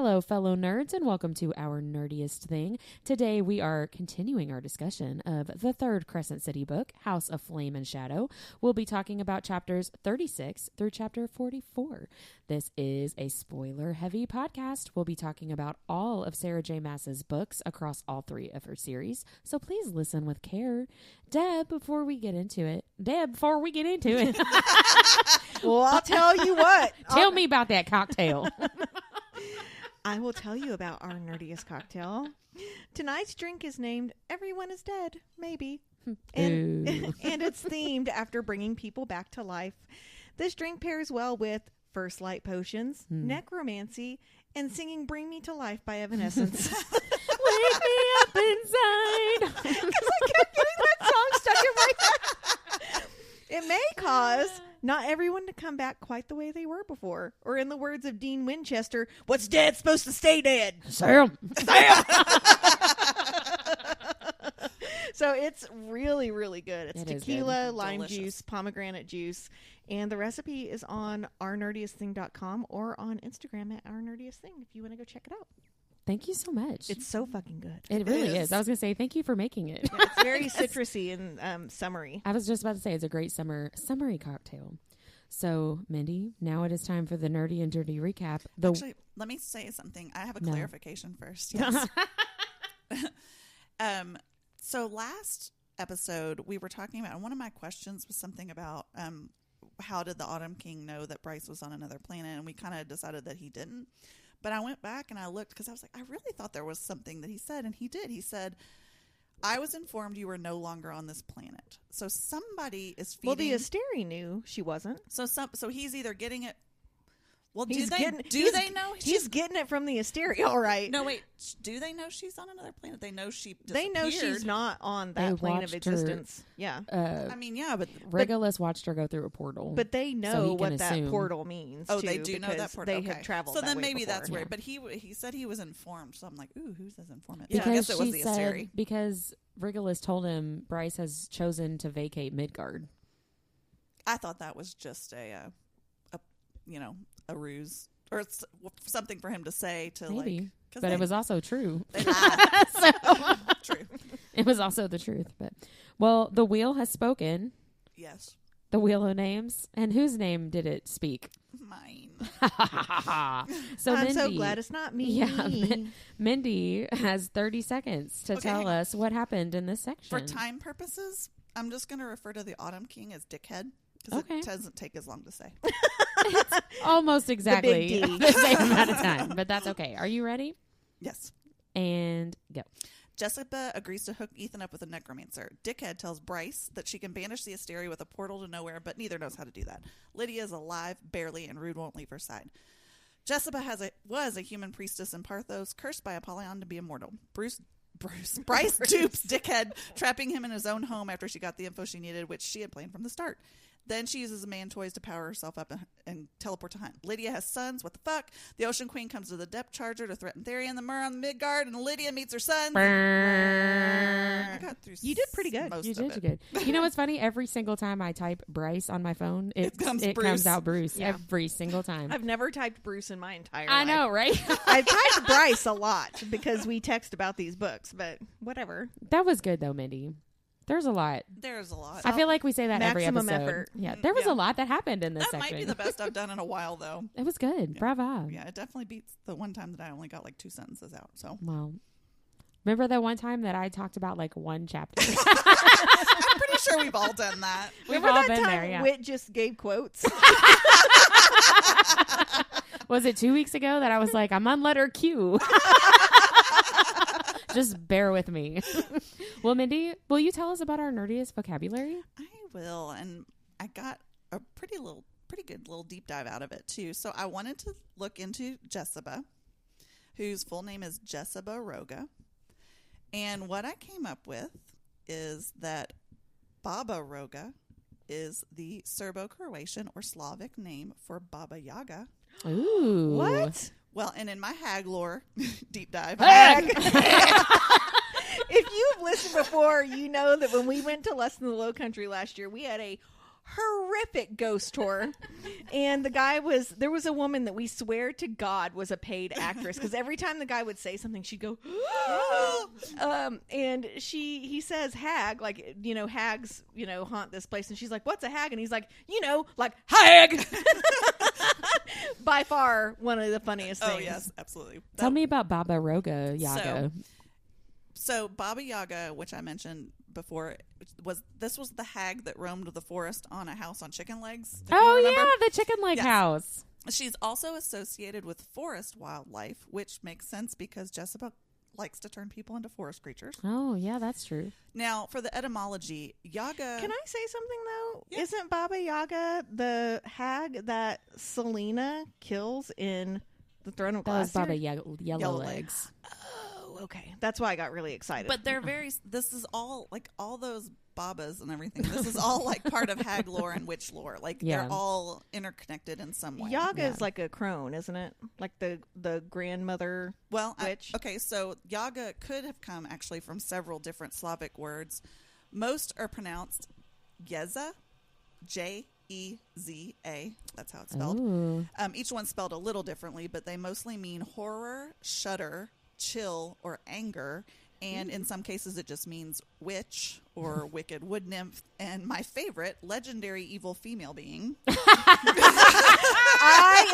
Hello, fellow nerds, and welcome to Our Nerdiest Thing. Today, we are continuing our discussion of the third Crescent City book, House of Flame and Shadow. We'll be talking about chapters 36 through chapter 44. This is a spoiler-heavy podcast. We'll be talking about all of Sarah J. Maas's books across all three of her series, so please listen with care. Deb, before we get into it. Well, I'll tell you what. Tell me about that cocktail. I will tell you about our nerdiest cocktail. Tonight's drink is named Everyone is Dead, maybe. And it's themed after bringing people back to life. This drink pairs well with First Light Potions, Necromancy, and singing Bring Me to Life by Evanescence. Wake me up inside. Because I kept getting that song stuck in my head. It may cause not everyone to come back quite the way they were before. Or in the words of Dean Winchester, what's dead supposed to stay dead? Sam. So it's really, really good. It's It is tequila, good. lime Delicious. juice, pomegranate juice. And the recipe is on ournerdiestthing.com or on Instagram at ournerdiestthing if you want to go check it out. Thank you so much. It's so fucking good. It really is. I was going to say, thank you for making it. Yeah, it's very citrusy and summery. I was just about to say, it's a great summery cocktail. So, Mindy, now it is time for the nerdy and dirty recap. Actually, let me say something. I have a clarification first. Yes. So last episode, we were talking about, and one of my questions was something about how did the Autumn King know that Bryce was on another planet? And we kind of decided that he didn't. But I went back and I looked because I was like, I really thought there was something that he said. And he did. He said, I was informed you were no longer on this planet. So somebody is feeding. Well, the Asteri knew she wasn't. So he's either getting it. Well, Do they know he's getting it from the Asteri? All right. No, wait. Do they know she's on another planet? They know she disappeared. They know she's not on that plane of existence. Yeah. I mean, yeah, but Regulus watched her go through a portal. But they know what that portal means. Oh, too, they do know that portal. They have traveled. So then maybe before. that's weird. But he said he was informed. So I'm like, ooh, who's this informant? Because I guess it was she the said, Asteri. because Regulus told him Bryce has chosen to vacate Midgard. I thought that was just a ruse. Or it's something for him to say to Maybe. But But it was also true. They lied. True. It was also the truth. But well, the wheel has spoken. Yes. The wheel of names. And whose name did it speak? Mine. So I'm Mindy, so glad it's not me. Yeah, Mindy has 30 seconds to Okay, tell hang on. us what happened in this section. For time purposes, I'm just going to refer to the Autumn King as Dickhead. Because Okay. it doesn't take as long to say. Almost exactly big D. the same amount of time, but that's okay. Are you ready? Yes. And go. Jesiba agrees to hook Ithan up with a necromancer. Dickhead tells Bryce that she can banish the Asteri with a portal to nowhere, but neither knows how to do that. Lydia is alive, barely, and Rude won't leave her side. Jesiba was a human priestess in Parthos, cursed by Apollyon to be immortal. Bryce dupes Dickhead, trapping him in his own home after she got the info she needed, which she had planned from the start. Then she uses a man toys to power herself up and teleport to Hunt. Lydia has sons. What the fuck? The Ocean Queen comes to the Depth Charger to threaten Tharion the Mer on the Midgard, and Lydia meets her sons. I got through You did pretty good. most You of did it. good. You know what's funny? Every single time I type Bryce on my phone, it comes comes out Bruce. Yeah. Every single time. I've never typed Bruce in my entire life. I know, right? I've typed Bryce a lot because we text about these books, but whatever. That was good though, Mindy. There's a lot. There's a lot. I feel like we say that every Maximum episode. effort. Yeah, there was Yeah. a lot that happened in this that section. might be the best I've done in a while, though. It was good. Bravo. Yeah, it definitely beats the one time that I only got like 2 sentences out. So Well, remember that one time that I talked about like one chapter? I'm pretty sure we've all done that. We've Remember all that been time there, yeah. Wit just gave quotes? Was it 2 weeks ago that I was like, I'm on letter Q? Just bear with me. Well, Mindy, will you tell us about our nerdiest vocabulary? I will, and I got a pretty good little deep dive out of it too. So I wanted to look into Jesiba, whose full name is Jesiba Roga, and what I came up with is that Baba Roga is the Serbo-Croatian or Slavic name for Baba Yaga. Ooh. What? Well, and in my hag lore deep dive, If you've listened before, you know that when we went to Less Than the Low Country last year, we had a horrific ghost tour. And there was a woman that we swear to God was a paid actress, because every time the guy would say something, she'd go, and he says hag, like, hags, haunt this place. And she's like, what's a hag? And he's like, like hag. By far one of the funniest things. Oh, yes, absolutely. Tell me about Baba Yaga. So Baba Yaga, which I mentioned before, was the hag that roamed the forest on a house on chicken legs. Oh, yeah, the chicken leg house. She's also associated with forest wildlife, which makes sense because Jesiba likes to turn people into forest creatures. Oh, yeah, that's true. Now, for the etymology, Yaga... Can I say something, though? Yeah. Isn't Baba Yaga the hag that Selena kills in The Throne of Glass? That was Baba Yellow Legs. Oh, okay. That's why I got really excited. But they're this is all, like, all those Babas and everything. This is all, like, part of hag lore and witch lore. Like, they're all interconnected in some way. Yaga is like a crone, isn't it? Like the grandmother witch? Okay, so Yaga could have come, actually, from several different Slavic words. Most are pronounced Jeza, Jeza. That's how it's spelled. Each one's spelled a little differently, but they mostly mean horror, shudder, chill, or anger. And in some cases, it just means witch or wicked wood nymph. And my favorite, legendary evil female being. I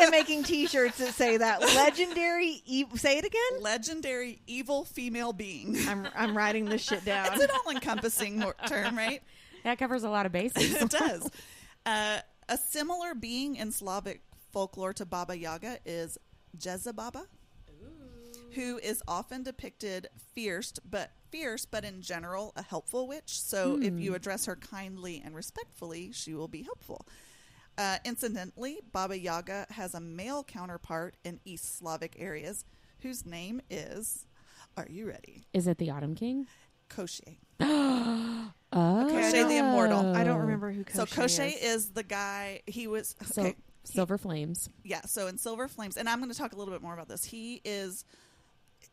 am making T-shirts that say that. Legendary say it again? Legendary evil female being. I'm writing this shit down. It's an all-encompassing term, right? That covers a lot of bases. It does. A similar being in Slavic folklore to Baba Yaga is Jesiba, who is often depicted fierce, but in general a helpful witch. So if you address her kindly and respectfully, she will be helpful. Incidentally, Baba Yaga has a male counterpart in East Slavic areas whose name is, are you ready? Is it the Autumn King? Koshchei. Oh. Koshchei the Immortal. I don't remember who Koshchei So Koshchei is the guy, he was... Okay, Silver Flames. Yeah, so in Silver Flames, and I'm going to talk a little bit more about this. He is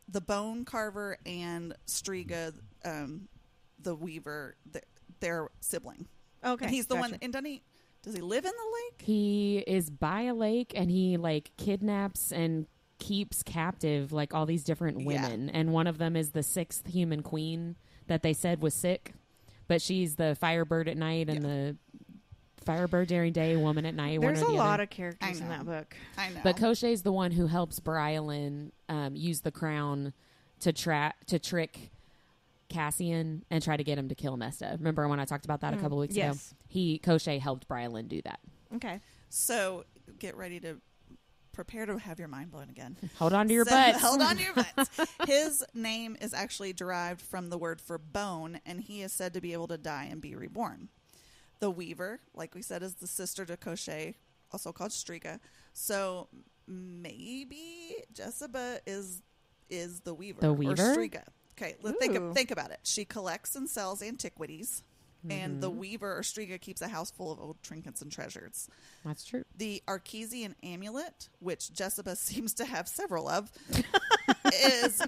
the bone carver and Striga, the weaver, their sibling. Okay. And he's the one, and does he live in the lake? He is by a lake, and he kidnaps and keeps captive all these different women. And one of them is the 6th human queen that they said was sick, but she's the firebird at night and the firebird during day, woman at night. There's one or the a lot other. of characters in that book. I know. But Koshchei's the one who helps Bryolin use the crown to trick Cassian and try to get him to kill Nesta. Remember when I talked about that a couple weeks ago? Koshchei helped Bryolin do that. Okay. So get ready to prepare to have your mind blown again. Hold on to your butts. Hold on to your butts. His name is actually derived from the word for bone, and he is said to be able to die and be reborn. The Weaver, like we said, is the sister to Koshchei, also called Striga. So maybe Jesiba is the Weaver. The Weaver? Or Striga. Okay, let's think about it. She collects and sells antiquities, and the Weaver or Striga keeps a house full of old trinkets and treasures. That's true. The Archesian amulet, which Jesiba seems to have several of, is...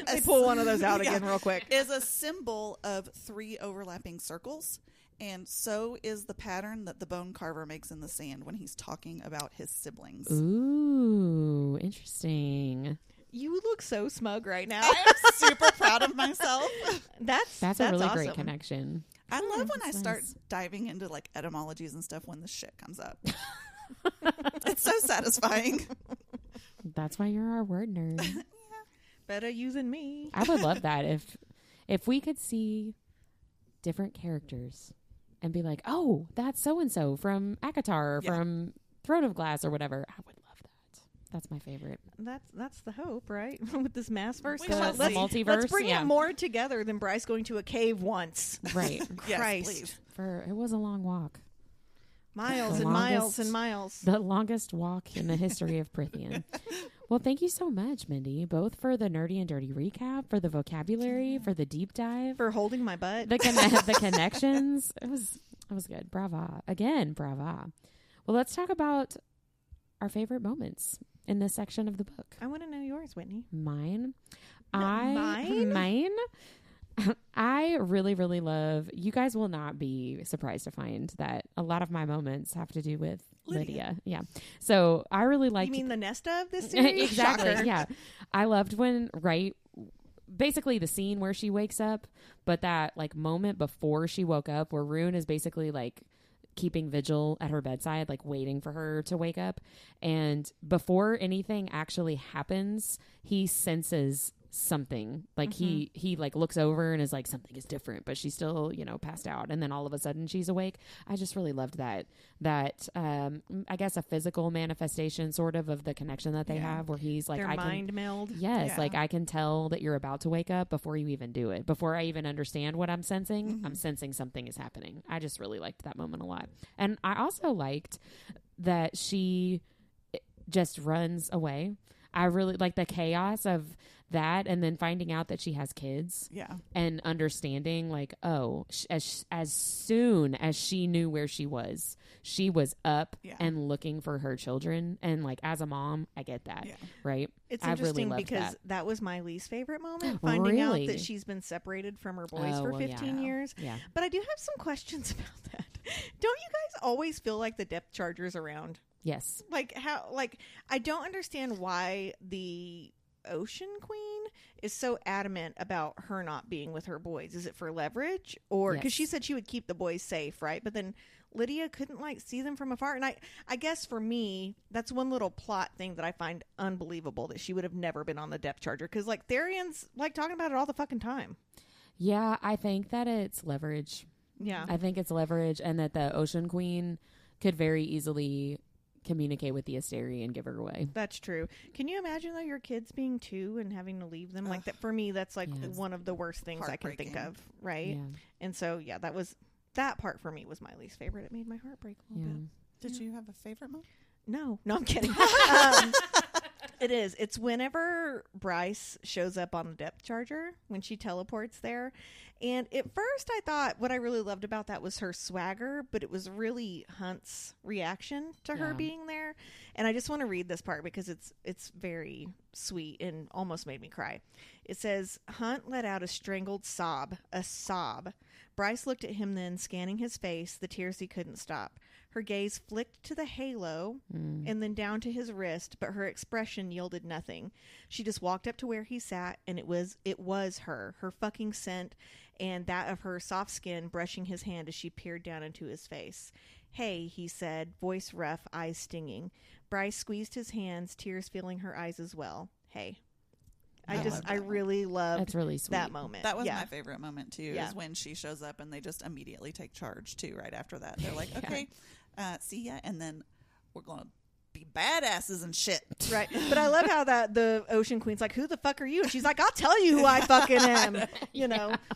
Let me pull one of those out again real quick. Is a symbol of 3 overlapping circles. And so is the pattern that the bone carver makes in the sand when he's talking about his siblings. Ooh, interesting. You look so smug right now. I am super proud of myself. That's a really awesome. great connection. I love when I start nice. diving into etymologies and stuff when this shit comes up. It's so satisfying. That's why you're our word nerd. Yeah. Better you than me. I would love that if we could see different characters and be like, oh, that's so-and-so from ACOTAR or from Throne of Glass or whatever. I would love that. That's my favorite. That's the hope, right? With this mass verse. The multiverse. Let's bring it more together than Bryce going to a cave once. Right. Yes, please. It was a long walk. Miles and miles and miles. The longest walk in the history of Prithian. Well, thank you so much, Mindy, both for the nerdy and dirty recap, for the vocabulary, for the deep dive, for holding my butt, the connections. It was good. Brava. Again, brava. Well, let's talk about our favorite moments in this section of the book. I want to know yours, Whitney. Mine? Mine? I really, really love, you guys will not be surprised to find that a lot of my moments have to do with Lydia. Yeah. So I really liked. You mean the Nesta of this series? Exactly. Shocker. Yeah. I loved when, basically the scene where she wakes up, but that like moment before she woke up where Rune is basically like keeping vigil at her bedside, like waiting for her to wake up. And before anything actually happens, he senses something. Like he like looks over and is like, something is different, but she's still, passed out. And then all of a sudden she's awake. I just really loved that I guess a physical manifestation sort of the connection that they have, where he's like, their mind meld. Yes. Like I can tell that you're about to wake up before you even do it. Before I even understand what I'm sensing, I'm sensing something is happening. I just really liked that moment a lot. And I also liked that she just runs away. I really like the chaos of that, and then finding out that she has kids. Yeah. And understanding like, as soon as she knew where she was up and looking for her children. And like, as a mom, I get that. Yeah. Right. It's interesting really because that was my least favorite moment, finding out that she's been separated from her boys for 15 years. Yeah. But I do have some questions about that. Don't you guys always feel like the depth charger's around? Yes. Like I don't understand why the Ocean Queen is so adamant about her not being with her boys. Is it for leverage, or because she said she would keep the boys safe, right? But then Lydia couldn't like see them from afar. And I guess for me, that's one little plot thing that I find unbelievable, that she would have never been on the depth charger, because like Tharion's like talking about it all the fucking time. Yeah, I think that it's leverage. Yeah. I think it's leverage, and that the Ocean Queen could very easily communicate with the Asteri and give her away. That's true. Can you imagine though your kids being 2 and having to leave them like that? For me, that's like one of the worst things I can think of, right? Yeah. And so that part for me was my least favorite. It made my heart break a little bit. Did you have a favorite moment? No, I'm kidding. It is. It's whenever Bryce shows up on the depth charger, when she teleports there. And at first I thought what I really loved about that was her swagger, but it was really Hunt's reaction to her being there. And I just want to read this part because it's very sweet and almost made me cry. It says, Hunt let out a strangled sob, a sob. Bryce looked at him then, scanning his face, the tears he couldn't stop. Her gaze flicked to the halo and then down to his wrist, but her expression yielded nothing. She just walked up to where he sat, and it was her fucking scent, and that of her soft skin brushing his hand as she peered down into his face. Hey, he said, voice rough, eyes stinging. Bryce squeezed his hands, tears filling her eyes as well. Hey. I really loved That's really sweet. that moment. That was my favorite moment too, is when she shows up and they just immediately take charge too right after that. They're like, okay, see ya, and then we're going to be badasses and shit. Right. But I love how the Ocean Queen's like, who the fuck are you? And she's like, I'll tell you who I fucking am.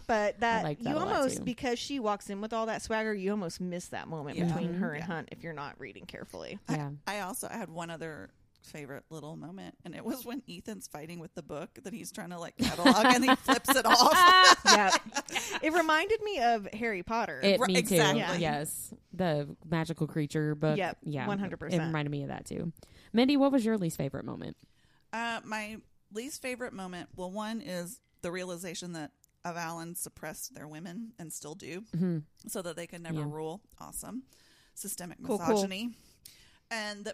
But that you almost, because she walks in with all that swagger, you almost miss that moment between her and Hunt if you're not reading carefully. Yeah. I had one other favorite little moment, and it was when Ethan's fighting with the book that he's trying to like catalog and he flips it off. Yeah, it reminded me of Harry Potter. Me too. Exactly. Yes, the magical creature book. Yep. Yeah, 100%. It reminded me of that too. Mindy, what was your least favorite moment? My least favorite moment, well, one is the realization that Avalon suppressed their women and still do, so that they could never rule. Awesome. Systemic misogyny. Cool.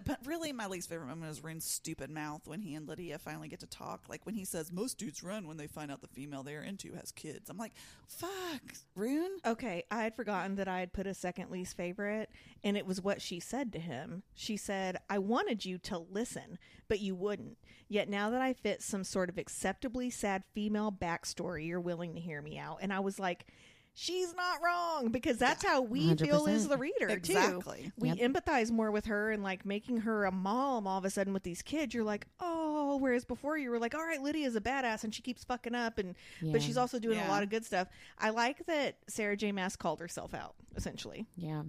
But really, my least favorite moment is Rune's stupid mouth when he and Lydia finally get to talk. Like when he says, most dudes run when they find out the female they are into has kids. I'm like, fuck, Rune. Okay, I had forgotten that I had put a second least favorite, and it was what she said to him. She said, I wanted you to listen, but you wouldn't. Yet now that I fit some sort of acceptably sad female backstory, you're willing to hear me out. And I was like, she's not wrong, because that's how we 100%. Feel as the reader, exactly. too. We empathize more with her, and like making her a mom all of a sudden with these kids, you're like, oh, whereas before you were like, all right, Lydia's a badass and she keeps fucking up, but she's also doing a lot of good stuff. I like that Sarah J. Maas called herself out, essentially. Yeah.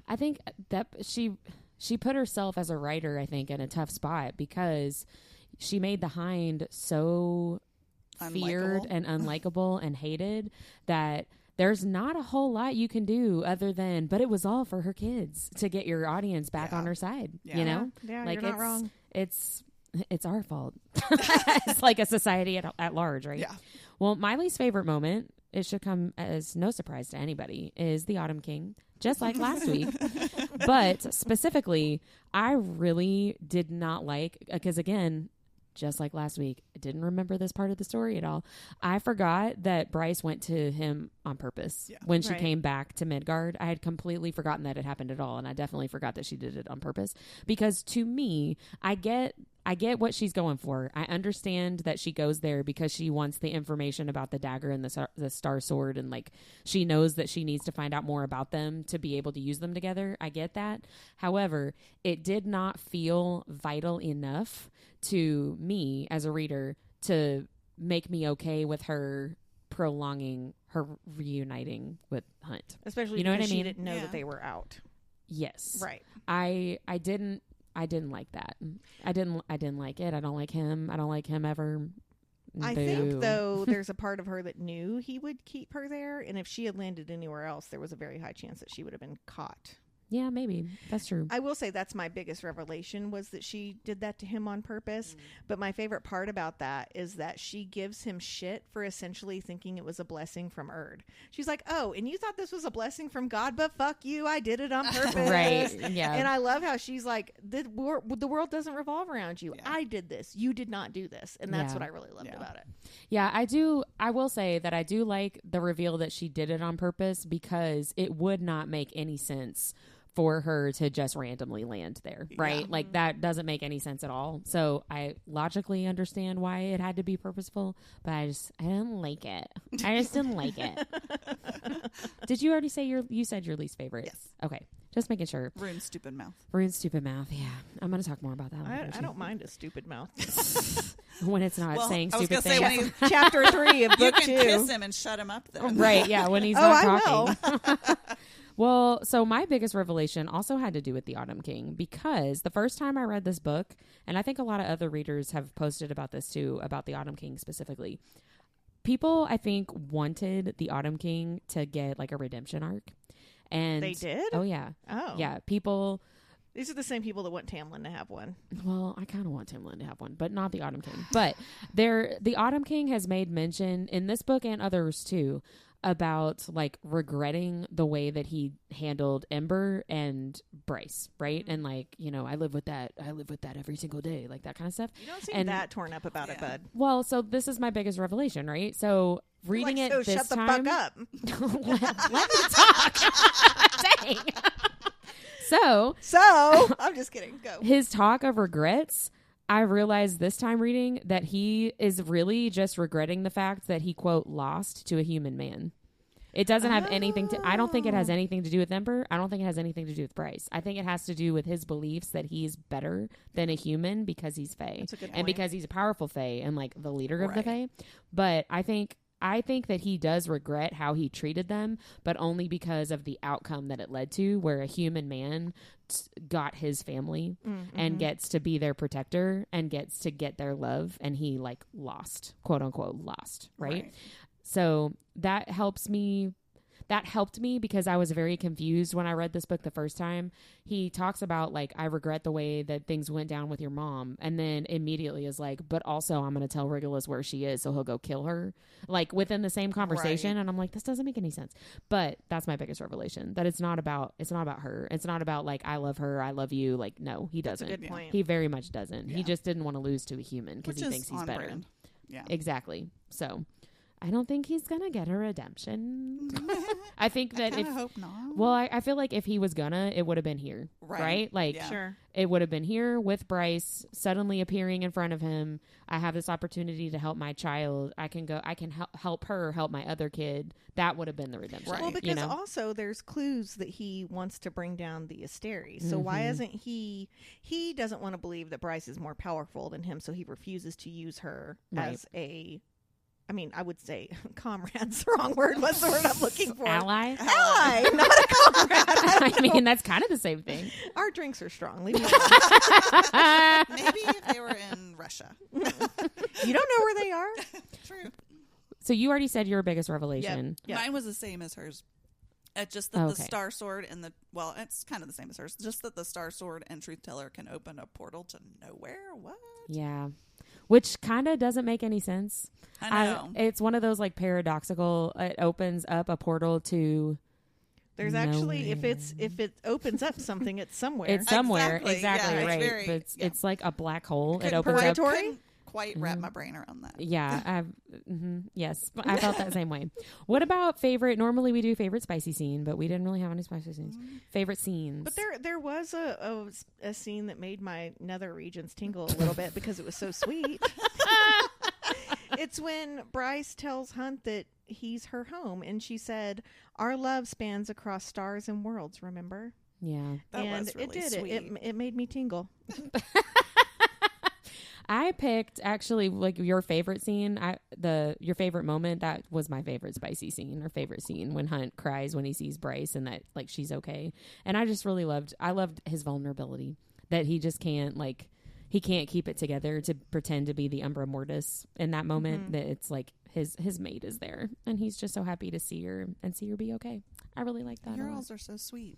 I think that she put herself as a writer, I think, in a tough spot, because she made the Hind so feared and unlikable and hated that there's not a whole lot you can do other than, but it was all for her kids to get your audience back on her side. You know, like, you're not wrong. it's our fault. It's like a society at large, right? Yeah. Well, my least favorite moment, it should come as no surprise to anybody, is the Autumn King, just like last week. But specifically, I really did not like, because again, just like last week, I didn't remember this part of the story at all. I forgot that Bryce went to him on purpose when she came back to Midgard. I had completely forgotten that it happened at all, and I definitely forgot that she did it on purpose. Because to me, I get what she's going for. I understand that she goes there because she wants the information about the dagger and the star sword, and like she knows that she needs to find out more about them to be able to use them together. I get that. However, it did not feel vital enough to me as a reader to make me okay with her prolonging her reuniting with Hunt. Especially you know because what I mean? she didn't know that they were out. Yes. Right. I didn't like that. I didn't like it. I don't like him. I don't like him ever. I think, though, there's a part of her that knew he would keep her there, and if she had landed anywhere else, there was a very high chance that she would have been caught. Yeah, maybe. That's true. I will say that's my biggest revelation, was that she did that to him on purpose. But my favorite part about that is that she gives him shit for essentially thinking it was a blessing from Erd. She's like, oh, and you thought this was a blessing from God, but fuck you, I did it on purpose. Right, yeah. And I love how she's like, the world doesn't revolve around you. Yeah. I did this. You did not do this. And that's what I really loved about it. Yeah, I do. I will say that I do like the reveal that she did it on purpose, because it would not make any sense for her to just randomly land there, right? Yeah. Like that doesn't make any sense at all. So I logically understand why it had to be purposeful, but I didn't like it. I just didn't like it. Did you already say you said your least favorite? Yes. Okay. Just making sure. Rune's stupid mouth. Rune's stupid mouth. Yeah. I'm going to talk more about that later. I don't mind a stupid mouth. When it's not saying I was stupid gonna things. say Chapter 3 of book 2. You can kiss him and shut him up then. Right. Yeah. When he's not talking. I will. Well, so my biggest revelation also had to do with the Autumn King, because the first time I read this book, and I think a lot of other readers have posted about this too, about the Autumn King specifically, people, I think, wanted the Autumn King to get like a redemption arc. And they did? Oh, yeah. Oh. Yeah. People. These are the same people that want Tamlin to have one. Well, I kind of want Tamlin to have one, but not the Autumn King. But the Autumn King has made mention in this book and others too about like regretting the way that he handled Ember and Bryce, right? And like, you know, I live with that every single day, like that kind of stuff. You don't seem that torn up about it, bud. Well, so this is my biggest revelation, right? So reading it this shut time, the fuck up. let me talk. Dang. So I'm just kidding. Go. His talk of regrets, I realized this time reading that he is really just regretting the fact that he, quote, lost to a human man. It doesn't have anything to, I don't think it has anything to do with Ember. I don't think it has anything to do with Bryce. I think it has to do with his beliefs that he's better than a human because he's Fae. That's a good point. And because he's a powerful Fae and like the leader of the Fae. But I think that he does regret how he treated them, but only because of the outcome that it led to, where a human man got his family and gets to be their protector and gets to get their love, and he like lost, quote unquote, lost, right? So that helps me. That helped me because I was very confused when I read this book the first time. He talks about like, I regret the way that things went down with your mom. And then immediately is like, but also I'm going to tell Regulus where she is. So he'll go kill her, like within the same conversation. Right. And I'm like, this doesn't make any sense. But that's my biggest revelation, that it's not about her. It's not about like, I love her, I love you. Like, no, he doesn't. That's a good point. He very much doesn't. He just didn't want to lose to a human because he thinks he's better. Brand. Yeah, exactly. So I don't think he's gonna get a redemption. I think that I hope not. Well, I feel like if he was gonna, it would have been here, right? Like, sure, it would have been here with Bryce suddenly appearing in front of him. I have this opportunity to help my child. I can help her, help my other kid. That would have been the redemption. Well, because also there's clues that he wants to bring down the Asteri. So why isn't he doesn't want to believe that Bryce is more powerful than him, so he refuses to use her as a, I mean, I would say comrade's the wrong word. What's the word I'm looking for? Ally, not a comrade. I mean, that's kind of the same thing. Our drinks are strong. Leave me alone. Maybe if they were in Russia. You don't know where they are? True. So you already said your biggest revelation. Yep. Mine was the same as hers. Just that Okay. the Star Sword and it's kind of the same as hers. Just that the Star Sword and Truth Teller can open a portal to nowhere. What? Yeah. Which kind of doesn't make any sense. I know. It's one of those like paradoxical, it opens up a portal to There's actually, if it opens up something, it's somewhere. It's somewhere. Exactly Yeah, right. But it's like a black hole. It opens up. Couldn't quite wrap my brain around that. Yeah. Yes. I felt that same way. What about favorite? Normally we do favorite spicy scene, but we didn't really have any spicy scenes. Favorite scenes. But there was a scene that made my nether regions tingle a little bit because it was so sweet. It's when Bryce tells Hunt that he's her home, and she said, "Our love spans across stars and worlds." Remember? Yeah, that was really sweet. It made me tingle. I picked actually like your favorite scene. Your favorite moment. That was my favorite spicy scene or favorite scene when Hunt cries when he sees Bryce and that like she's okay. And I just really loved his vulnerability that he just can't he can't keep it together to pretend to be the Umbra Mortis in that moment. That it's like his mate is there and he's just so happy to see her and see her be okay. I really like that. Yours are so sweet.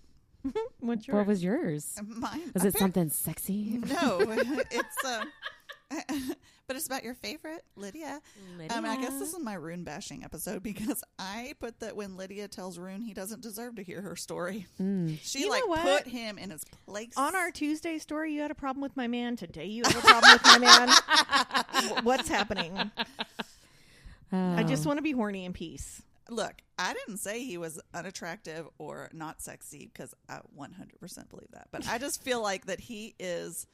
What's yours? What was yours? Mine. Was it something sexy? No, it's but it's about your favorite, Lydia. I guess this is my Rune bashing episode because I put that when Lydia tells Rune he doesn't deserve to hear her story. She put him in his place. On our Tuesday story, you had a problem with my man. Today you have a problem with my man. What's happening? I just want to be horny in peace. Look, I didn't say he was unattractive or not sexy because I 100% believe that. But I just feel like that he is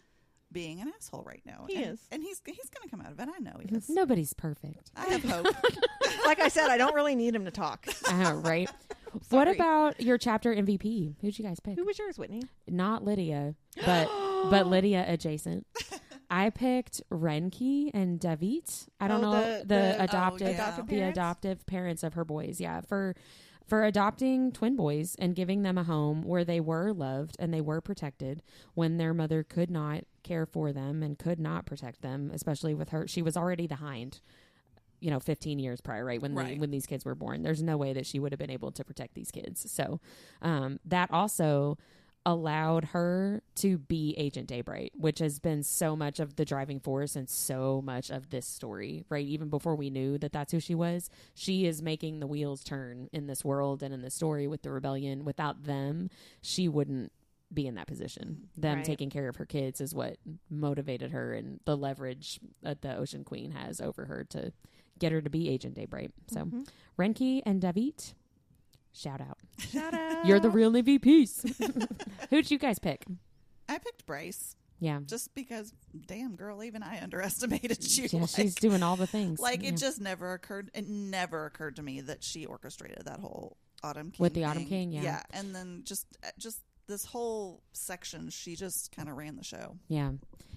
being an asshole right now. He is. And he's going to come out of it. I know he is. Nobody's perfect. I have hope. Like I said, I don't really need him to talk. Right. What about your chapter MVP? Who'd you guys pick? Who was yours, Whitney? Not Lydia, but Lydia adjacent. I picked Renki and Davit. I don't know the adoptive parents of her boys. Yeah, for adopting twin boys and giving them a home where they were loved and they were protected when their mother could not care for them and could not protect them, especially with her. She was already the hind, 15 years prior, right? When these kids were born. There's no way that she would have been able to protect these kids. So that also allowed her to be Agent Daybright, which has been so much of the driving force and so much of this story, right? Even before we knew that that's who she was, she is making the wheels turn in this world and in the story with the rebellion. Without them, she wouldn't be in that position. Them taking care of her kids is what motivated her and the leverage that the Ocean Queen has over her to get her to be Agent Daybright. So Renki and Davit, shout out. You're the real MVPs. Who'd you guys pick? I picked Bryce. Yeah. Just because, damn girl, even I underestimated you. Yeah, she's doing all the things. It just never occurred. It never occurred to me that she orchestrated that whole Autumn King with the thing. Autumn King. Yeah. Yeah. And then just this whole section, she just kind of ran the show. Yeah.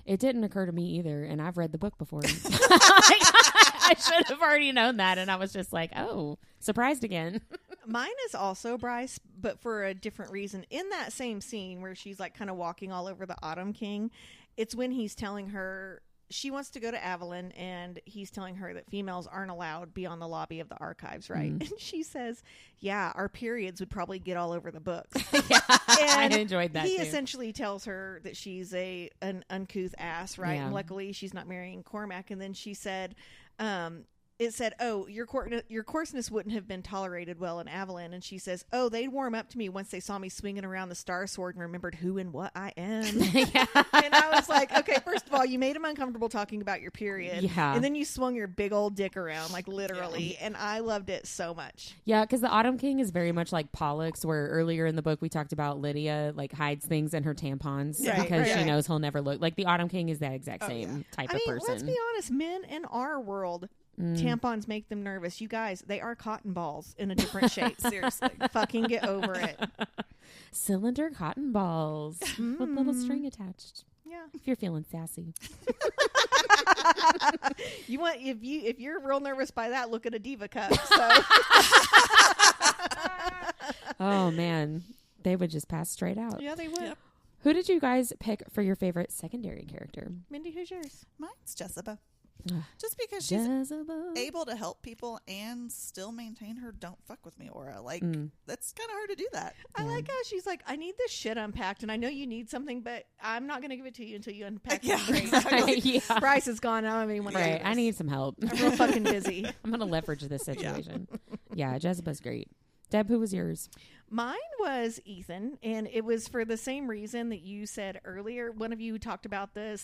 It didn't occur to me either. And I've read the book before. I should have already known that. And I was just like, oh, surprised again. Mine is also Bryce, but for a different reason. In that same scene where she's like kind of walking all over the Autumn King, it's when he's telling her she wants to go to Avalon, and he's telling her that females aren't allowed beyond the lobby of the archives, right? And she says, yeah, our periods would probably get all over the books. Yeah, and I enjoyed that he too. essentially tells her that she's an uncouth ass, right? Yeah. And luckily she's not marrying Cormac. And then she said, it said, oh, your coarseness wouldn't have been tolerated well in Avalon. And she says, oh, they'd warm up to me once they saw me swinging around the Star Sword and remembered who and what I am. Yeah. And I was like, okay, first of all, you made him uncomfortable talking about your period. Yeah. And then you swung your big old dick around, like literally. Yeah. And I loved it so much. Yeah, because the Autumn King is very much like Pollux, where earlier in the book we talked about Lydia hides things in her tampons because she knows he'll never look. Like the Autumn King is that exact same type of person. Let's be honest, men in our world, tampons make them nervous. You guys, they are cotton balls in a different shape. Seriously. Fucking get over it. Cylinder cotton balls with little string attached. Yeah. If you're feeling sassy. You want if you're real nervous by that, look at a Diva cup. So Oh man. They would just pass straight out. yeah, they would. Yep. Who did you guys pick for your favorite secondary character? Mindy, who's yours? Mine's Jesiba. Just because she's Jesiba. able to help people and still maintain her "don't fuck with me" aura. Like, that's kind of hard to do that. I like how she's like, I need this shit unpacked, and I know you need something, but I'm not going to give it to you until you unpack it. Great. Yeah. Bryce is gone. I don't have anyone to do Right. this. I need some help. I'm real fucking busy. I'm going to leverage this situation. Yeah, Jesiba's great. Deb, who was yours? Mine was Ithan, and it was for the same reason that you said earlier. One of you talked about the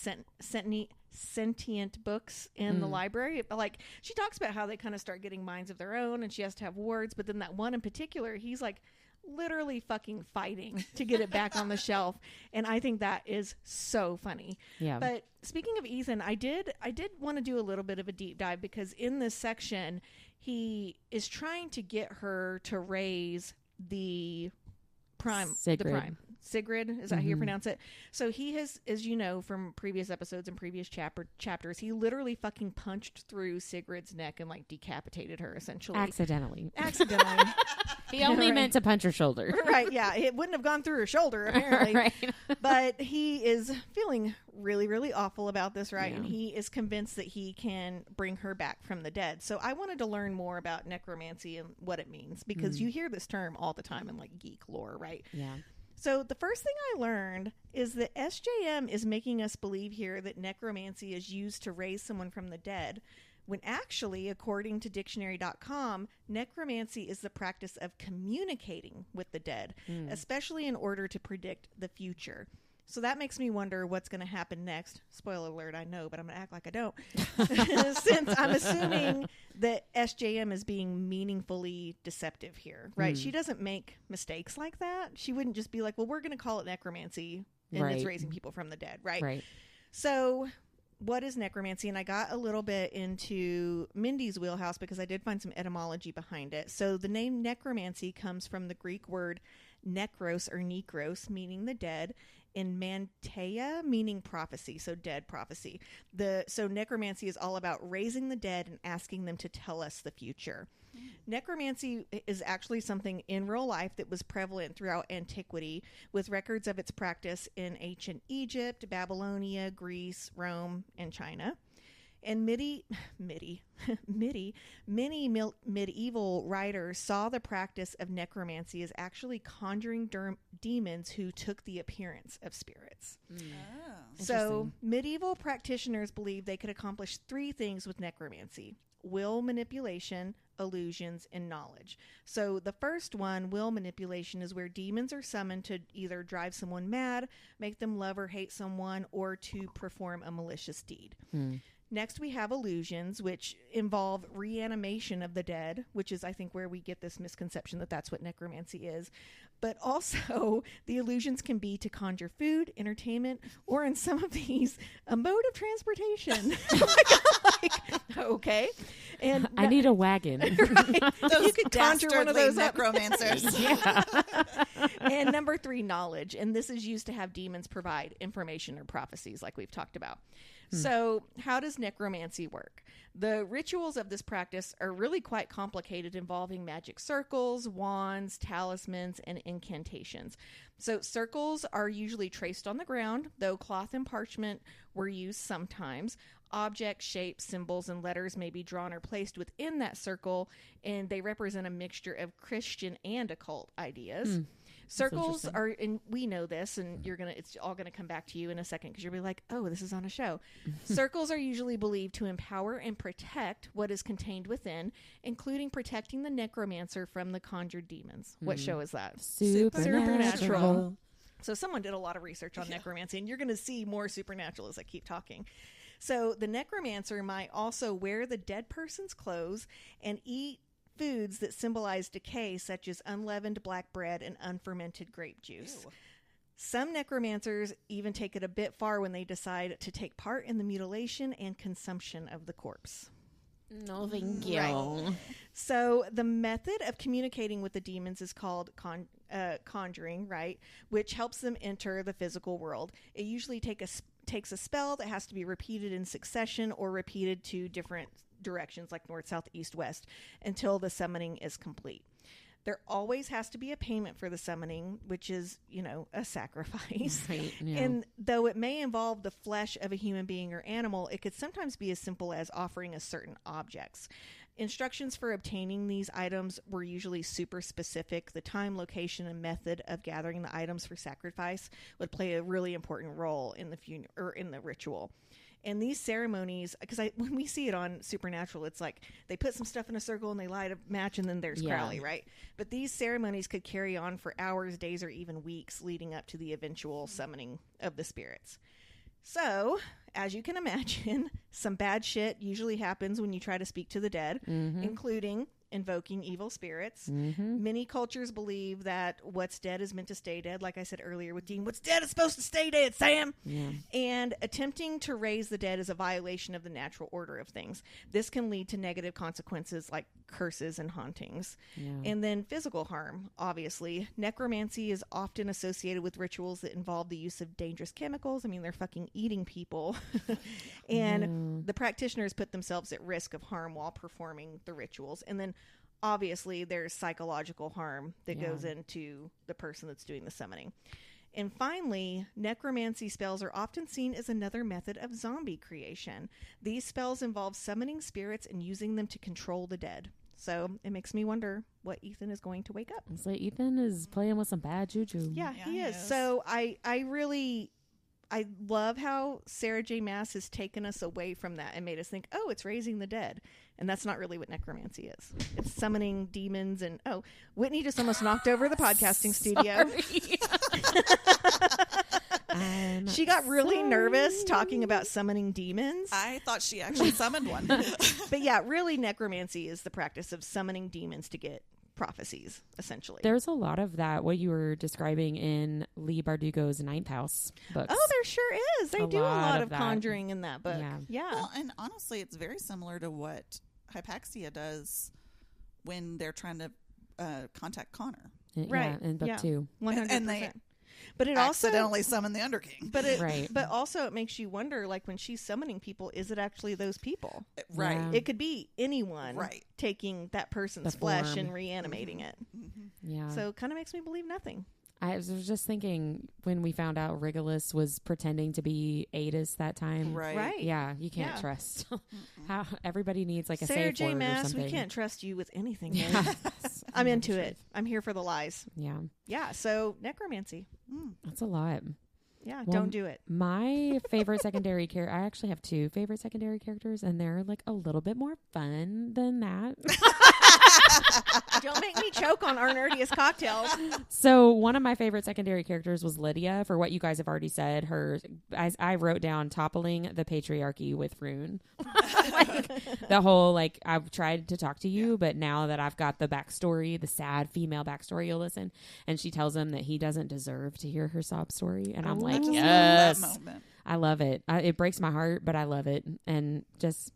sentient books in the library. Like, she talks about how they kind of start getting minds of their own, and she has to have words. But then that one in particular, he's like literally fucking fighting to get it back on the shelf, and I think that is so funny. Yeah. But speaking of Ithan, I did want to do a little bit of a deep dive, because in this section, he is trying to get her to raise the prime. Sigrid. The prime. Sigrid, is that how you pronounce it? So he has, as you know from previous episodes and previous chapters, he literally fucking punched through Sigrid's neck and like decapitated her, essentially. Accidentally. He only meant to punch her shoulder. Right, yeah. It wouldn't have gone through her shoulder, apparently. Right. But he is feeling really, really awful about this, right? Yeah. And he is convinced that he can bring her back from the dead. So I wanted to learn more about necromancy and what it means, because you hear this term all the time in like geek lore, right? Yeah. So the first thing I learned is that SJM is making us believe here that necromancy is used to raise someone from the dead, when actually, according to dictionary.com, necromancy is the practice of communicating with the dead, especially in order to predict the future. So that makes me wonder what's going to happen next. Spoiler alert, I know, but I'm going to act like I don't. Since I'm assuming that SJM is being meaningfully deceptive here, right? She doesn't make mistakes like that. She wouldn't just be like, well, we're going to call it necromancy, and it's raising people from the dead, right? Right. So what is necromancy? And I got a little bit into Mindy's wheelhouse because I did find some etymology behind it. So the name necromancy comes from the Greek word nekros or nekros, meaning the dead, in manteia, meaning prophecy, so dead prophecy. So necromancy is all about raising the dead and asking them to tell us the future. Necromancy is actually something in real life that was prevalent throughout antiquity, with records of its practice in ancient Egypt, Babylonia, Greece, Rome, and China. And many medieval writers saw the practice of necromancy as actually conjuring demons who took the appearance of spirits. So medieval practitioners believed they could accomplish three things with necromancy: will manipulation, illusions, and knowledge. So the first one, will manipulation, is where demons are summoned to either drive someone mad, make them love or hate someone, or to perform a malicious deed. Next, we have illusions, which involve reanimation of the dead, which is, I think, where we get this misconception that that's what necromancy is. But also, the illusions can be to conjure food, entertainment, or in some of these, a mode of transportation. Okay. And I need a wagon. Right. Those You could conjure one of those up. necromancers. Yeah. And number 3, knowledge. And this is used to have demons provide information or prophecies, like we've talked about. So how does necromancy work? The rituals of this practice are really quite complicated, involving magic circles, wands, talismans, and incantations. So circles are usually traced on the ground, though cloth and parchment were used sometimes. Objects, shapes, symbols, and letters may be drawn or placed within that circle, and they represent a mixture of Christian and occult ideas. Circles are, and we know this, and it's all gonna come back to you in a second, because you'll be like, oh, this is on a show. Circles are usually believed to empower and protect what is contained within, including protecting the necromancer from the conjured demons. What show is that? Supernatural. So someone did a lot of research on necromancy, and you're going to see more supernatural as I keep talking. So the necromancer might also wear the dead person's clothes and eat foods that symbolize decay, such as unleavened black bread and unfermented grape juice. Ew. Some necromancers even take it a bit far when they decide to take part in the mutilation and consumption of the corpse. No, thank you. Right. So the method of communicating with the demons is called conjuring, right? Which helps them enter the physical world. It usually takes a spell that has to be repeated in succession or repeated to different directions, like north, south, east, west, until the summoning is complete. There always has to be a payment for the summoning, which is, a sacrifice. Right, yeah. And though it may involve the flesh of a human being or animal, it could sometimes be as simple as offering us certain objects. Instructions for obtaining these items were usually super specific. The time, location, and method of gathering the items for sacrifice would play a really important role in the ritual. And these ceremonies, because when we see it on Supernatural, it's like they put some stuff in a circle and they light a match and then there's Crowley, right? But these ceremonies could carry on for hours, days, or even weeks leading up to the eventual summoning of the spirits. So, as you can imagine, some bad shit usually happens when you try to speak to the dead, including invoking evil spirits. Many cultures believe that what's dead is meant to stay dead. Like I said earlier with Dean, what's dead is supposed to stay dead, Sam. Yeah. And attempting to raise the dead is a violation of the natural order of things. This can lead to negative consequences like curses and hauntings. Yeah. And then physical harm, obviously. Necromancy is often associated with rituals that involve the use of dangerous chemicals. I mean, they're fucking eating people. And the practitioners put themselves at risk of harm while performing the rituals. And then obviously there's psychological harm that goes into the person that's doing the summoning. And finally, necromancy spells are often seen as another method of zombie creation. These spells involve summoning spirits and using them to control the dead. So it makes me wonder what Ithan is going to wake up. It's like Ithan is playing with some bad juju. Yeah, he is. So I love how Sarah J. Maas has taken us away from that and made us think, oh, it's raising the dead. And that's not really what necromancy is. It's summoning demons and, Whitney just almost knocked over the podcasting studio. She got really nervous talking about summoning demons. I thought she actually summoned one. But yeah, really necromancy is the practice of summoning demons to get prophecies, essentially. There's a lot of that, what you were describing in Lee Bardugo's Ninth House books. Oh, there sure is. They do a lot of conjuring in that book. Yeah. Well, and honestly, it's very similar to what Hypaxia does when they're trying to contact Connor. Right. In book 2. 100%. And they but it accidentally summon the Underking. But also it makes you wonder, like when she's summoning people, is it actually those people? Right. Yeah. It could be anyone taking that person's flesh and reanimating it. Yeah. So it kind of makes me believe nothing. I was just thinking when we found out Regulus was pretending to be Adis that time. Right. Yeah, you can't trust. How everybody needs like a Sarah safe J. word or Maas, something. we can't trust you with anything. Yeah. I'm into it. I'm here for the lies. Yeah. Yeah. So necromancy. That's a lot. Yeah. Well, don't do it. My favorite secondary character, I actually have 2 favorite secondary characters, and they're like a little bit more fun than that. Don't make me choke on Our Nerdiest Cocktail. So one of my favorite secondary characters was Lydia, for what you guys have already said. I wrote down toppling the patriarchy with Rune. The whole, I've tried to talk to you, but now that I've got the backstory, the sad female backstory, you'll listen. And she tells him that he doesn't deserve to hear her sob story. And I'm like, yes. That moment. I love it. It breaks my heart, but I love it. And just,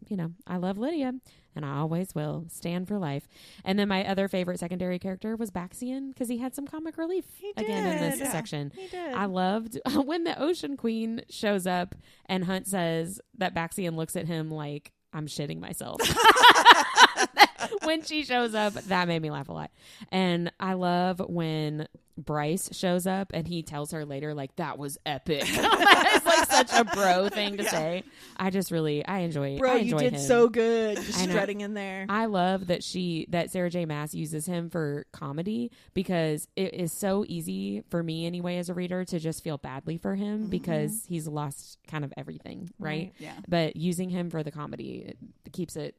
I love Lydia, and I always will stand for life. And then my other favorite secondary character was Baxian, because he had some comic relief again in this section. He did. I loved when the Ocean Queen shows up and Hunt says that Baxian looks at him like, I'm shitting myself. When she shows up, that made me laugh a lot. And I love when Bryce shows up and he tells her later, like, that was epic. It's like such a bro thing to say. I enjoy it. Bro, you did him. so good. Just strutting in there. I love that Sarah J. Maas uses him for comedy, because it is so easy for me anyway as a reader to just feel badly for him because he's lost kind of everything, right? Yeah. But using him for the comedy, it keeps it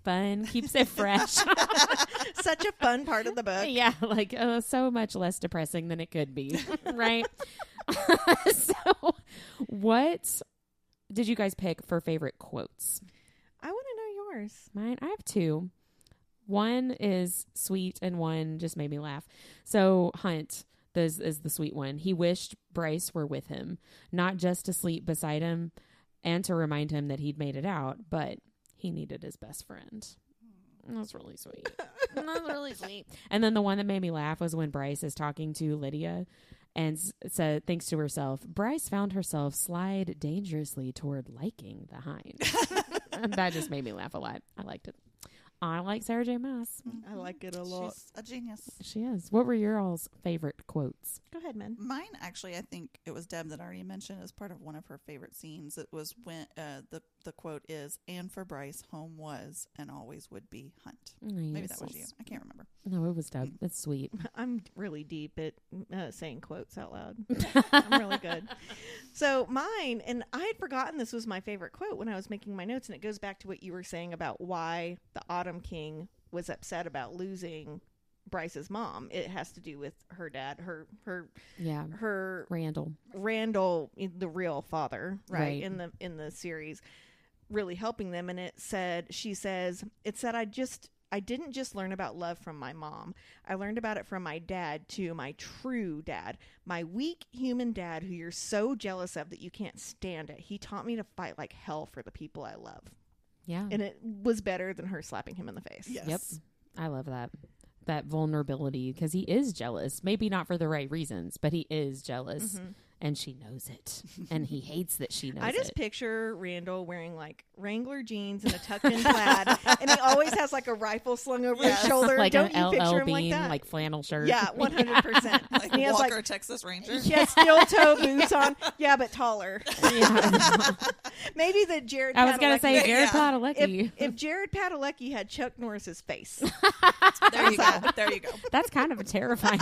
fun, keeps it fresh. Such a fun part of the book. Yeah, like so much less depressing than it could be, right? So what did you guys pick for favorite quotes? I want to know yours. Mine, I have 2. One is sweet and one just made me laugh. So Hunt, this is the sweet one. He wished Bryce were with him, not just to sleep beside him and to remind him that he'd made it out, but he needed his best friend. That's really sweet. That's really sweet. And then the one that made me laugh was when Bryce is talking to Lydia and said, thinks to herself, Bryce found herself slide dangerously toward liking the hind. And that just made me laugh a lot. I liked it. I like Sarah J. Maas. I like it a lot. She's a genius. She is. What were your all's favorite quotes? Go ahead, man. Mine, actually, I think it was Deb that already mentioned as part of one of her favorite scenes. It was when the quote is, "And for Bryce, home was and always would be Hunt." Maybe that was you. I can't remember. No, it was Deb. That's sweet. I'm really deep at saying quotes out loud. I'm really good. So mine, and I had forgotten this was my favorite quote when I was making my notes, and it goes back to what you were saying about why the Autumn King was upset about losing Bryce's mom. It has to do with her dad, her Randall, the real father, right? In the series, really helping them. And she says, I didn't just learn about love from my mom. I learned about it from my dad too, my true dad, my weak human dad who you're so jealous of that you can't stand it. He taught me to fight like hell for the people I love. Yeah. And it was better than her slapping him in the face. Yes. Yep. I love that vulnerability, because he is jealous. Maybe not for the right reasons, but he is jealous. Mm-hmm. And she knows it. And he hates that she knows it. I just picture Randall wearing like Wrangler jeans and a tucked in plaid. And he always has like a rifle slung over his shoulder. Like Don't an you picture LL him like Bean, that? like flannel shirt. Yeah, 100%. Like he has Walker, Texas Ranger. He has steel toe boots on. Yeah, but taller. Yeah. Maybe the Jared Padalecki. I was going to say Jared Padalecki. If Jared Padalecki had Chuck Norris's face. There you go. There you go. That's kind of terrifying.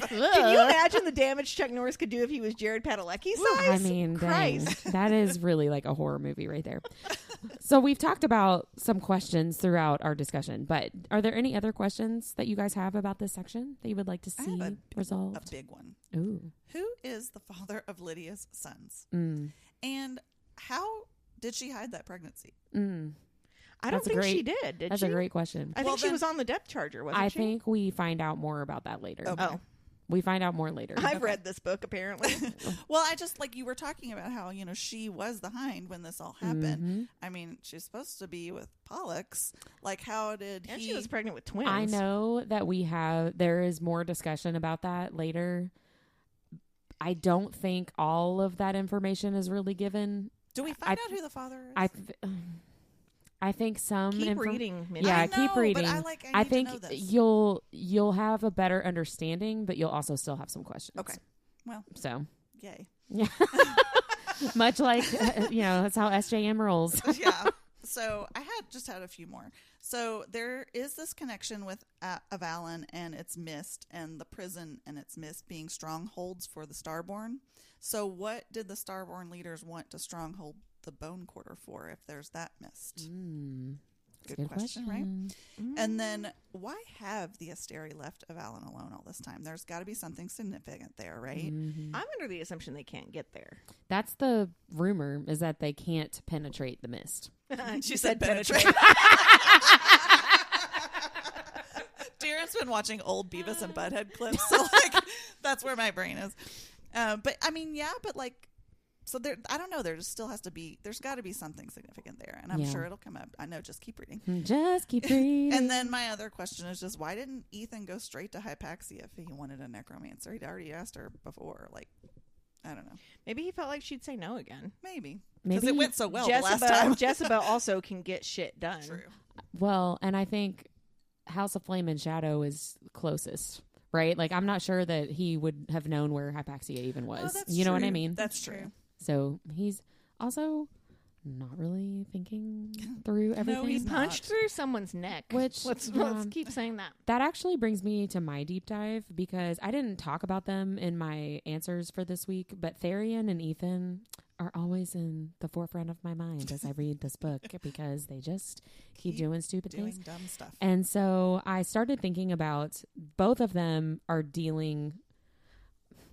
Can you imagine the damage Chuck Norris could do if he was Jared Padalecki's size? I mean, Christ. Dang, that is really like a horror movie right there. So we've talked about some questions throughout our discussion, but are there any other questions that you guys have about this section that you would like to see resolved? A big one. Ooh. Who is the father of Lydia's sons? Mm. And how did she hide that pregnancy? Mm. I don't think she did That's she? a great question. I think she was on the depth charger, wasn't she? I think we find out more about that later. Okay. Oh. We find out more later. I've read this book, apparently. Well, I just, like you were talking about how, she was the hind when this all happened. Mm-hmm. I mean, she's supposed to be with Pollux. Like, how did And she was pregnant with twins. I know that there is more discussion about that later. I don't think all of that information is really given. Do we find out who the father is? I think some keep reading. Minnie. Yeah, I know, keep reading. But I think to know this. you'll have a better understanding, but you'll also still have some questions. Okay. Well, so yay. Yeah. Much like that's how SJM rolls. Yeah. So I had a few more. So there is this connection with Avalon and its mist, and the prison and its mist being strongholds for the Starborn. So what did the Starborn leaders want to stronghold the Bone Quarter for if there's that mist? Good question, right? And then why have the Asteri left Avalon alone all this time? There's got to be something significant there, right? Mm-hmm. I'm under the assumption they can't get there. That's the rumor, is that they can't penetrate the mist. She said penetrate. Darren's been watching old Beavis and Butthead clips, so that's where my brain is. But I mean, so there, I don't know. There's got to be something significant there, and I'm sure it'll come up. I know. Just keep reading. Just keep reading. And then my other question is just, why didn't Ithan go straight to Hypaxia if he wanted a necromancer? He'd already asked her before. I don't know. Maybe he felt like she'd say no again. Maybe because it went so well the last Jesiba, time. Jesiba also can get shit done. True. Well, and I think House of Flame and Shadow is closest. Right? Like, I'm not sure that he would have known where Hypaxia even was. Oh, you know what I mean? That's true. So he's also not really thinking through everything. No, He he's punched not. through someone's neck. Which, let's keep saying that. That actually brings me to my deep dive, because I didn't talk about them in my answers for this week, but Tharion and Ithan are always in the forefront of my mind as I read this book, because they just keep doing stupid things. Dumb stuff. And so I started thinking about both of them are dealing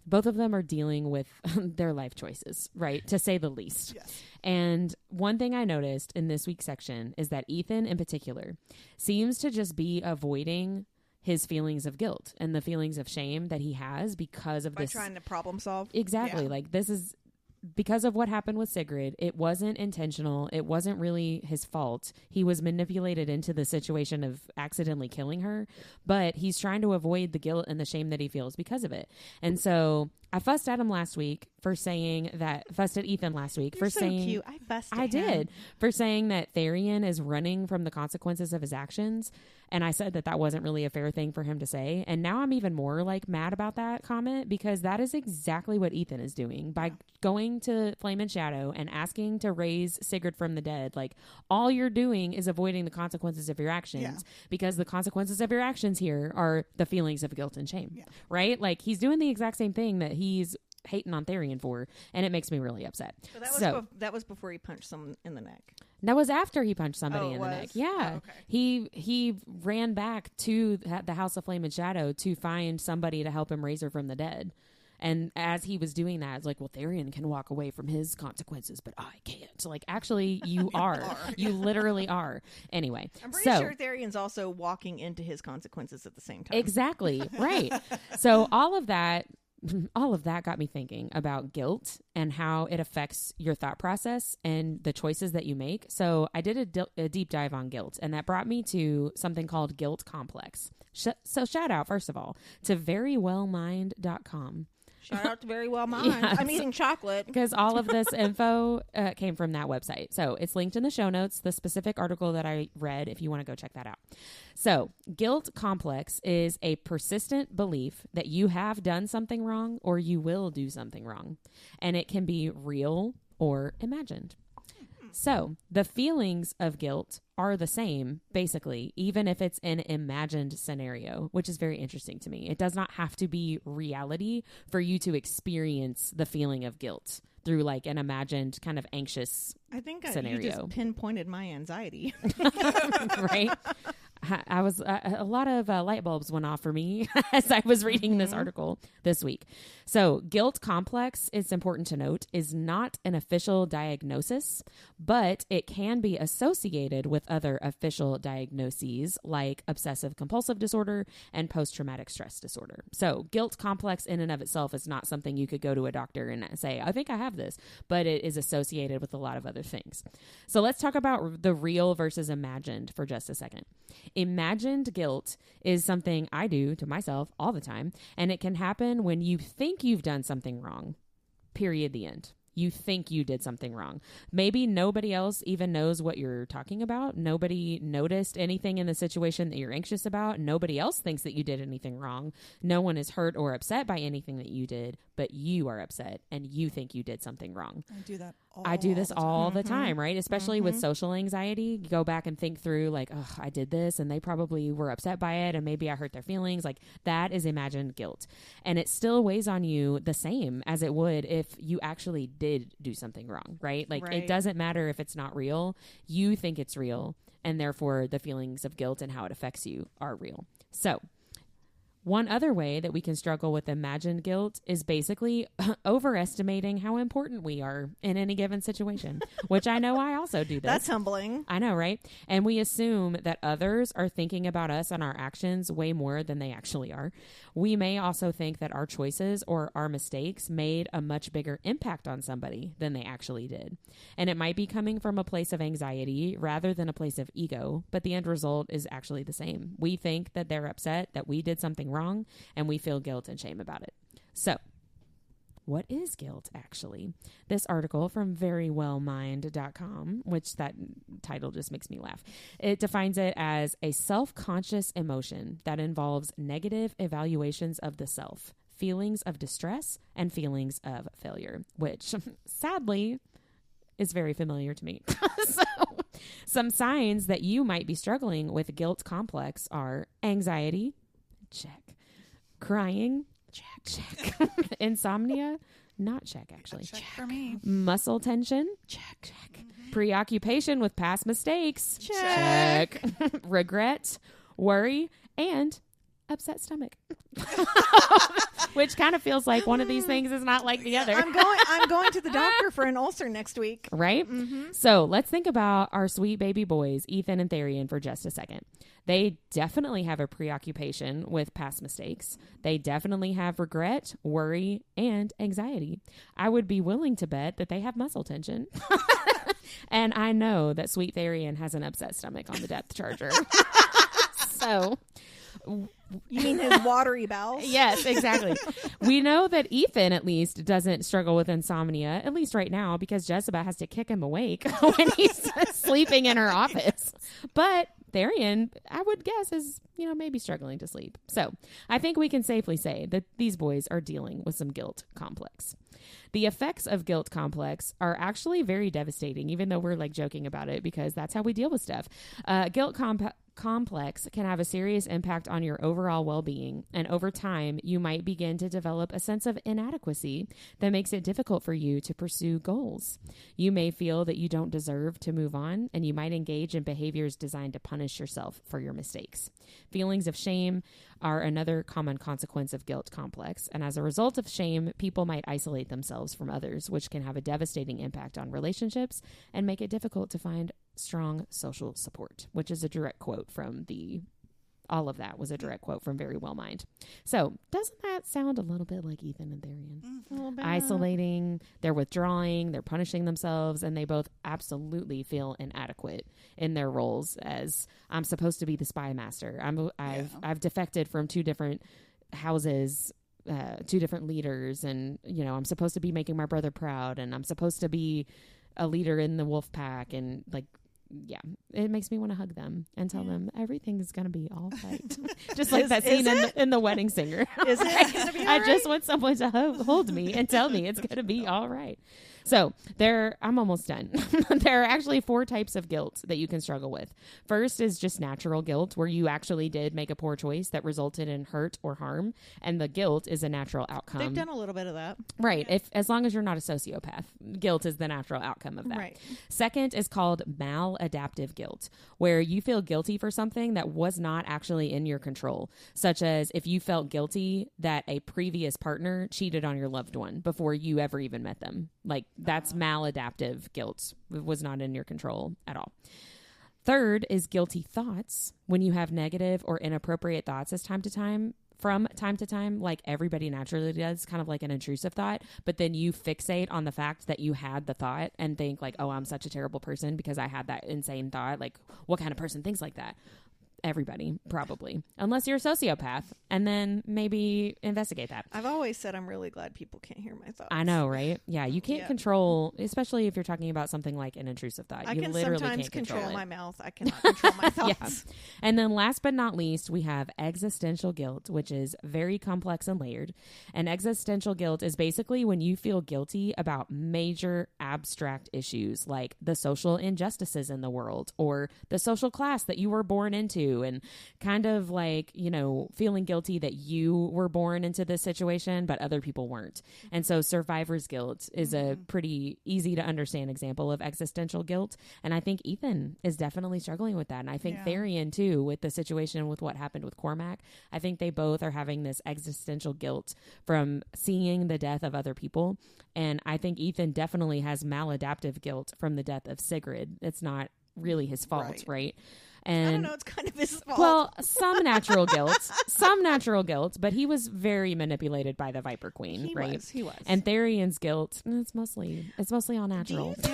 with their life choices, right? To say the least. Yes. And one thing I noticed in this week's section is that Ithan in particular seems to just be avoiding his feelings of guilt and the feelings of shame that he has because of By this. trying to problem solve. Exactly. Yeah. Like, this is because of what happened with Sigrid. It wasn't intentional. It wasn't really his fault. He was manipulated into the situation of accidentally killing her, but he's trying to avoid the guilt and the shame that he feels because of it. And so I fussed at him last week for saying that, fussed at Ithan last week You're for so saying, cute. I fussed at I him. did, for saying that Tharion is running from the consequences of his actions. And I said that that wasn't really a fair thing for him to say. And now I'm even more like mad about that comment, because that is exactly what Ithan is doing by going to Flame and Shadow and asking to raise Sigurd from the dead. Like, all you're doing is avoiding the consequences of your actions, because the consequences of your actions here are the feelings of guilt and shame, right? Like, he's doing the exact same thing that he's hating on Tharion for, and it makes me really upset. So that was before he punched someone in the neck. That was after he punched somebody in the was? neck. Yeah. Oh, okay. He ran back to the House of Flame and Shadow to find somebody to help him raise her from the dead. And as he was doing that, it's like, well, Tharion can walk away from his consequences, but I can't. So, like, actually, you are. You literally are. Anyway. I'm pretty sure Tharion's also walking into his consequences at the same time. Exactly. Right. So all of that got me thinking about guilt and how it affects your thought process and the choices that you make. So I did a deep dive on guilt, and that brought me to something called guilt complex. So shout out, first of all, to verywellmind.com. Shout out to Very Well Mind. Yes. I'm eating chocolate. Because all of this info came from that website. So it's linked in the show notes, the specific article that I read, if you want to go check that out. So guilt complex is a persistent belief that you have done something wrong or you will do something wrong. And it can be real or imagined. So the feelings of guilt are the same, basically, even if it's an imagined scenario, which is very interesting to me. It does not have to be reality for you to experience the feeling of guilt through like an imagined kind of anxious scenario. You just pinpointed my anxiety. Right? I was a lot of light bulbs went off for me as I was reading this article this week. So guilt complex, it's important to note, is not an official diagnosis, but it can be associated with other official diagnoses like obsessive compulsive disorder and post-traumatic stress disorder. So guilt complex in and of itself is not something you could go to a doctor and say, I think I have this, but it is associated with a lot of other things. So let's talk about the real versus imagined for just a second. Imagined guilt is something I do to myself all the time, and it can happen when you think you've done something wrong. Period. The end. You think you did something wrong. Maybe nobody else even knows what you're talking about. Nobody noticed anything in the situation that you're anxious about. Nobody else thinks that you did anything wrong. No one is hurt or upset by anything that you did, but you are upset and you think you did something wrong. I do that I do this all the time, right? Especially with social anxiety. You go back and think through like, oh, I did this and they probably were upset by it and maybe I hurt their feelings. Like that is imagined guilt. And it still weighs on you the same as it would if you actually did do something wrong, right? Like it doesn't matter if it's not real. You think it's real, and therefore the feelings of guilt and how it affects you are real. So one other way that we can struggle with imagined guilt is basically overestimating how important we are in any given situation, which I know I also do this. That's humbling. I know, right? And we assume that others are thinking about us and our actions way more than they actually are. We may also think that our choices or our mistakes made a much bigger impact on somebody than they actually did. And it might be coming from a place of anxiety rather than a place of ego, but the end result is actually the same. We think that they're upset, that we did something wrong, and we feel guilt and shame about it. So what is guilt, actually? This article from verywellmind.com, which that title just makes me laugh. It defines it as a self-conscious emotion that involves negative evaluations of the self, feelings of distress, and feelings of failure, which sadly is very familiar to me. So some signs that you might be struggling with guilt complex are anxiety, check. Crying, check. Insomnia, not check actually. Check for me. Muscle tension, check. Preoccupation with past mistakes, Check. Regret, worry, and upset stomach. Which kind of feels like one of these things is not like the other. I'm going to the doctor for an ulcer next week. Right? So let's think about our sweet baby boys, Ithan and Tharion, for just a second. They definitely have a preoccupation with past mistakes. They definitely have regret, worry, and anxiety. I would be willing to bet that they have muscle tension. And I know that sweet Tharion has an upset stomach on the depth charger. So You mean his watery bowels? Yes, exactly. We know that Ithan, at least, doesn't struggle with insomnia, at least right now, because Jesiba has to kick him awake when he's sleeping in her office. But Tharion, I would guess, is, maybe struggling to sleep. So I think we can safely say that these boys are dealing with some guilt complex. The effects of guilt complex are actually very devastating, even though we're joking about it because that's how we deal with stuff. Guilt complex can have a serious impact on your overall well-being, and over time you might begin to develop a sense of inadequacy that makes it difficult for you to pursue goals. You may feel that you don't deserve to move on, and you might engage in behaviors designed to punish yourself for your mistakes. Feelings of shame are another common consequence of guilt complex, and as a result of shame, people might isolate themselves from others, which can have a devastating impact on relationships and make it difficult to find strong social support, which is a direct quote from all of that was a direct quote from Very Well Mind. So doesn't that sound a little bit like Ithan and Tharion? A little bit. Isolating, they're withdrawing, they're punishing themselves, and they both absolutely feel inadequate in their roles as I'm supposed to be the spy master. I've defected from 2 different houses, 2 different leaders, and I'm supposed to be making my brother proud, and I'm supposed to be a leader in the wolf pack, and it makes me want to hug them and tell them everything's going to be all right. Just like that scene in the Wedding Singer. Is it going to be all right? I just want someone to hold me and tell me it's going to be all right. So I'm almost done. There are actually 4 types of guilt that you can struggle with. First is just natural guilt, where you actually did make a poor choice that resulted in hurt or harm, and the guilt is a natural outcome. They've done a little bit of that. Right. As long as you're not a sociopath, guilt is the natural outcome of that. Right. Second is called maladaptive guilt, where you feel guilty for something that was not actually in your control, such as if you felt guilty that a previous partner cheated on your loved one before you ever even met them. That's maladaptive guilt. It was not in your control at all. Third is guilty thoughts, when you have negative or inappropriate thoughts from time to time, like everybody naturally does, kind of like an intrusive thought, but then you fixate on the fact that you had the thought and think oh, I'm such a terrible person because I had that insane thought. What kind of person thinks like that? Everybody, probably, unless you're a sociopath, and then maybe investigate that. I've always said I'm really glad people can't hear my thoughts. I know, right? Yeah, you can't control, especially if you're talking about something like an intrusive thought. I can literally sometimes can't control my mouth. I cannot control my thoughts. Yeah. And then last but not least, we have existential guilt, which is very complex and layered. And existential guilt is basically when you feel guilty about major abstract issues like the social injustices in the world or the social class that you were born into, and kind of feeling guilty that you were born into this situation, but other people weren't. And so survivor's guilt is a pretty easy to understand example of existential guilt. And I think Ithan is definitely struggling with that. And I think Tharion too, with the situation with what happened with Cormac. I think they both are having this existential guilt from seeing the death of other people. And I think Ithan definitely has maladaptive guilt from the death of Sigrid. It's not really his fault, right? And I don't know, it's kind of his fault. Well, some natural guilt, but he was very manipulated by the Viper Queen, right? He was. And Tharion's guilt, it's mostly all natural. Do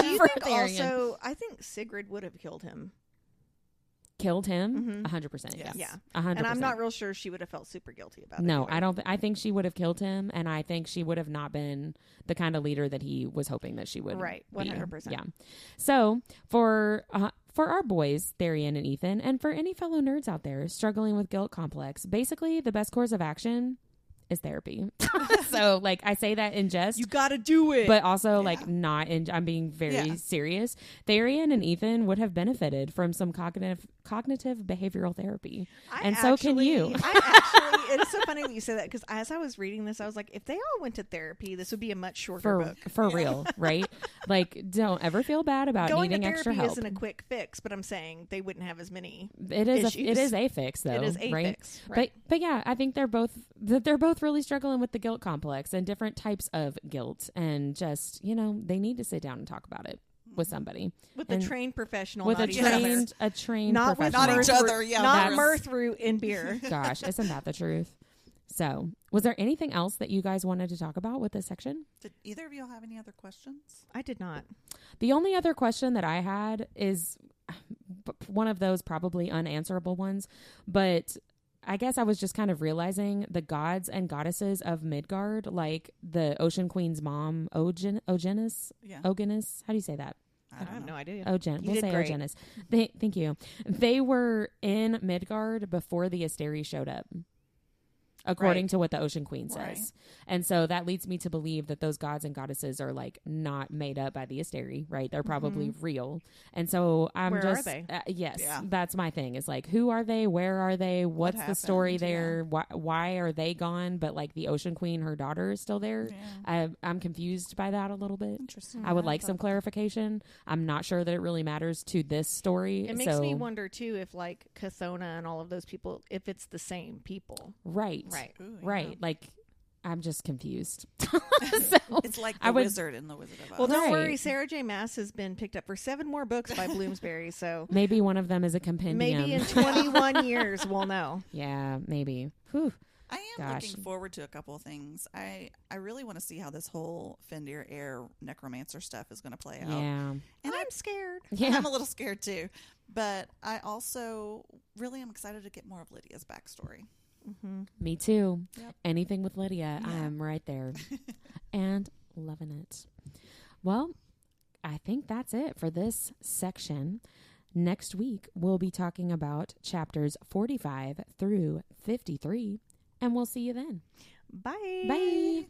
you think also, I think Sigrid would have killed him. Killed him? 100%. Yes. Yeah. 100%. And I'm not real sure she would have felt super guilty about it. No, either. I don't. I think she would have killed him, and I think she would have not been the kind of leader that he was hoping that she would. Right, 100%. Yeah. So for our boys, Tharion and Ithan, and for any fellow nerds out there struggling with guilt complex, basically the best course of action is therapy. So I say that in jest. You gotta do it. But also not in, I'm being very serious. Tharion and Ithan would have benefited from some cognitive behavioral therapy. So can you. It's so funny that you say that, because as I was reading this, I was like, if they all went to therapy, this would be a much shorter book. For real, right? Don't ever feel bad about Going needing to extra therapy help. isn't a quick fix, but I'm saying they wouldn't have as many It is a fix, though. It is a right? fix. Right. But yeah, I think they're both really struggling with the guilt complex and different types of guilt, and just they need to sit down and talk about it with somebody, with a trained professional, with not a trained not professional. with not each other. not mirth root in beer. Gosh, isn't that the truth? So, was there anything else that you guys wanted to talk about with this section? Did either of you have any other questions? I did not. The only other question that I had is one of those probably unanswerable ones, but I guess I was just kind of realizing the gods and goddesses of Midgard, like the Ocean Queen's mom, Ogenis. Yeah. Ogenis. How do you say that? I have no idea. We'll did say great. Ogenis. Thank you. They were in Midgard before the Asteri showed up, according to what the Ocean Queen says. Right. And so that leads me to believe that those gods and goddesses are like not made up by the Asteri, right? They're probably real. And so I'm Where are just, they? yes, Yeah. that's my thing. It's like, who are they? Where are they? What's the happened? story there? Why are they gone? But like the Ocean Queen, her daughter is still there. Yeah. I'm confused by that a little bit. Interesting. I would like some clarification. I'm not sure that it really matters to this story. It makes me wonder too if like Cathona and all of those people, if it's the same people. Right. Ooh, yeah. Right. Like, I'm just confused. It's like the Wizard in the Wizard of Oz. Well, don't Right. worry. Sarah J. Maas has been picked up for 7 more books by Bloomsbury. So Maybe one of them is a compendium. maybe in 21 years we'll know. Yeah, maybe. Whew. I am Gosh. looking forward to a couple of things. I really want to see how this whole Fendir Air necromancer stuff is going to play out. Yeah. And I'm scared. Yeah. I'm a little scared too. But I also really am excited to get more of Lydia's backstory. Mm-hmm. Me too. Yep. Anything with Lydia, Yeah. I'm right there. And loving it. Well, I think that's it for this section. Next week, we'll be talking about chapters 45 through 53, and we'll see you then. Bye. Bye.